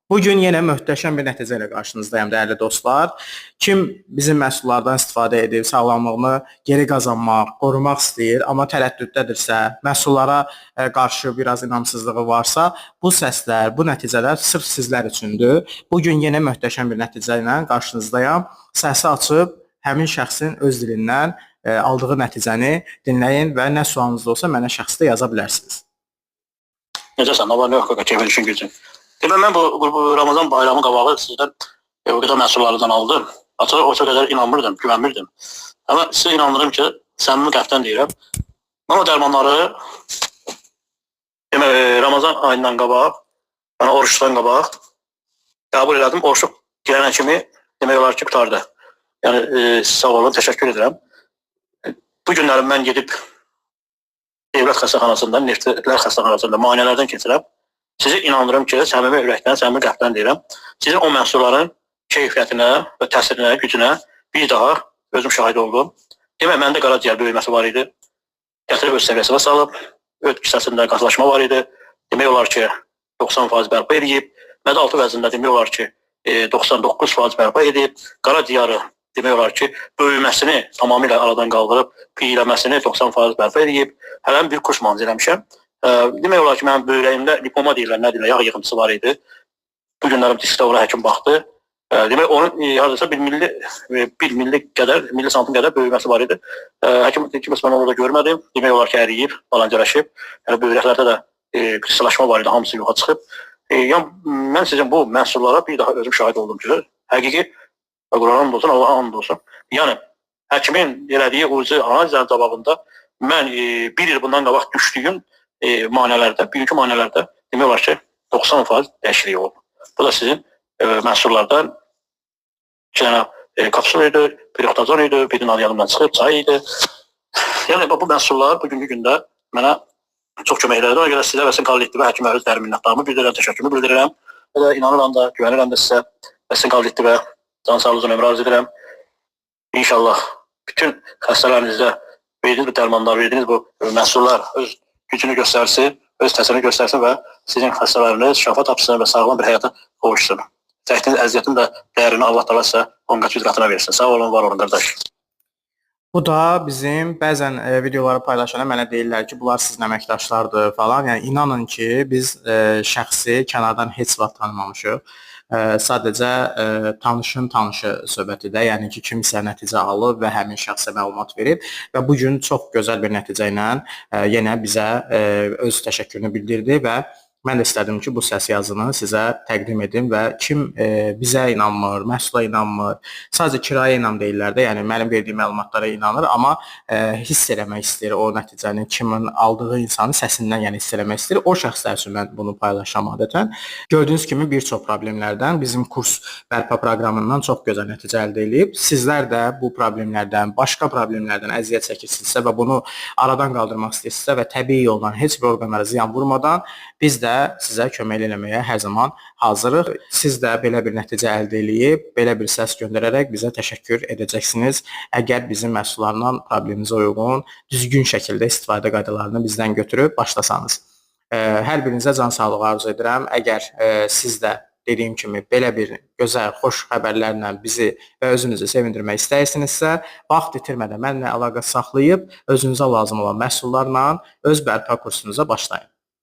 Bugün yenə möhtəşəm bir nəticə ilə qarşınızdayım dəyərli dostlar. Kim bizim məhsullardan istifadə edib sağlamlığını geri qazanmaq, qorumaq istəyir, amma tərəddüddədirsə, məhsullara qarşı biraz inamsızlığı varsa, bu səslər, bu nəticələr sırf sizlər üçündür. Bugün yenə möhtəşəm bir nəticə ilə qarşınızdayım. Səsi açıb həmin şəxsin öz dilindən aldığı nəticəni dinləyin və nə sualınız olsa mənə şəxsdə yaza bilərsiniz. Necəsən? Nə var, nə yox, keyfin işin gücün. Demək, mən bu Ramazan bayramı qabağı sizdən o qədər məhsullardan aldım. Açığı o qədər inanmırdım, güvənmirdim. Amma sizə inandırım ki, səmimi qəlbdən deyirəm. Mən o dərmanları demək, Ramazan ayından qabaq, yəni oruçdan qabaq qəbul elədim. Oruçluq girənə kimi demək olar ki, qutardı. Yəni sağ olun, təşəkkür edirəm. Bu günlərim mən gedib Dövlət xəstəxanasında, Neftçilər xəstəxanasında müayinələrdən keçirəm. Sizi inandırım ki, səmimi ürəkdən, səmimi qəlbdən deyirəm. Sizin o məhsulların keyfiyyətinə və təsirinə, gücünə bir daha özüm şahid oldum. Demək, məndə qaraciyər böyüməsi var idi. Gətirib öz səviyyəsinə salıb, öd kisəsində qatlaşma var idi. Demək olar ki, 90% bərpa edib. Mədə-altı vəzində demək olar ki, 99% bərpa edib. Qaraciyarı demək olar ki, böyüməsini tamamilə aradan qaldırıb, piyləməsini 90% bərpa edib. Hələm bir kurs manzı eləmişəm. Demək olar ki, mənim böyrəyimdə lipoma deyirlər, nə deyirlər, yağ yığıntısı var idi. Bu günlərim diskdə ora həkim baxdı. Demək, onun hardasa 1 milli santim qədər böyüməsi var idi. Həkim mən orada görmədim. Demək olar ki, əriyib, balancələşib. Yəni, böyrəklərdə də kristallaşma var idi, hamısı yoxa çıxıb. Yəni, mən sizin bu məhsullara bir daha özüm şahid oldum ki, həqiqi, Quranın olsun, Allah'a and olsun. Yəni, həkimin elədiyi ucu analizlərin qabağında mən bir il bundan qabaq düşdüyüm müayinələrdə, bugünkü müayinələrdə demək olar ki, 90% dəyişiklik olub. Bu da sizin məhsullardan 2 dənə kapsul idi, bir oxtazon idi, birinin adı yanımdan çıxıb, çay idi. Yəni, bu məhsullar bugünkü gündə mənə çox kömək elədi. Ona görə sizə və sizin kollektivə həkimə öz dərin minnətdarımı bildirirəm, təşəkkürümü bildirirəm. Və inanıram da, güvənirəm də sizə və sizin kollektivə can sağlığınızın ömrü arz edirəm. İnşallah bütün xəstələrinizdə verdiyiniz bu dərmanlar, verdiyiniz bu məhsullar öz gücünü göstərsin, öz təsirini göstərsin və sizin xəstələriniz şəfa tapsın və sağlam bir həyata qovuşsun. Çəkdiyiniz əziyyətin də dəyərini Allah təala sizə 10 qat qatına versin. Sağ olun, var olun qardaş. Bu da bizim bəzən videoları paylaşana mənə deyirlər ki, bunlar sizin əməkdaşlardır falan. Yəni inanın ki, biz şəxsi kənardan heç vaxt tanımamışıq. Sadəcə tanışın tanışı söhbətidir. Yəni ki, kimsə nəticə alıb və həmin şəxsə məlumat verib və bu gün çox gözəl bir nəticə ilə yenə bizə öz təşəkkürünü bildirdi və mən də istədim ki, bu səs yazını sizə təqdim edim və kim bizə inanmır, məhsula inanmır, sadəcə kirayə inam deyirlər də, yəni mənim verdiyim məlumatlara inanır, amma hiss eləmək istəyir o nəticəni, kimin aldığı insanın səsindən yəni hiss eləmək istəyir. O şəxslər üçün mən bunu paylaşıram adətən. Gördüyünüz kimi bir çox problemlərdən bizim kurs bərpa proqramından çox gözəl nəticə əldə edib. Sizlər də bu problemlərdən, başqa problemlərdən əziyyət çəkirsinizsə və bunu aradan qaldırmaq istəyirsinizsə və təbii yolla heç bir orqanlara ziyan vurmadan biz də sizə kömək eləməyə hər zaman hazırıq. Siz də belə bir nəticə əldə edib, belə bir səs göndərərək bizə təşəkkür edəcəksiniz. Əgər bizim məhsullarla probleminizə uyğun, düzgün şəkildə istifadə qaydalarını bizdən götürüb başlasanız. Hər birinizə can sağlığı arzu edirəm. Əgər siz də dediyim kimi belə bir gözəl, xoş xəbərlərlə bizi və özünüzü sevindirmək istəyirsinizsə, vaxt itirmədən mənimlə əlaqə saxlayıb özünüzə lazım olan məhsullarla öz bərpa kursunuza başlayın.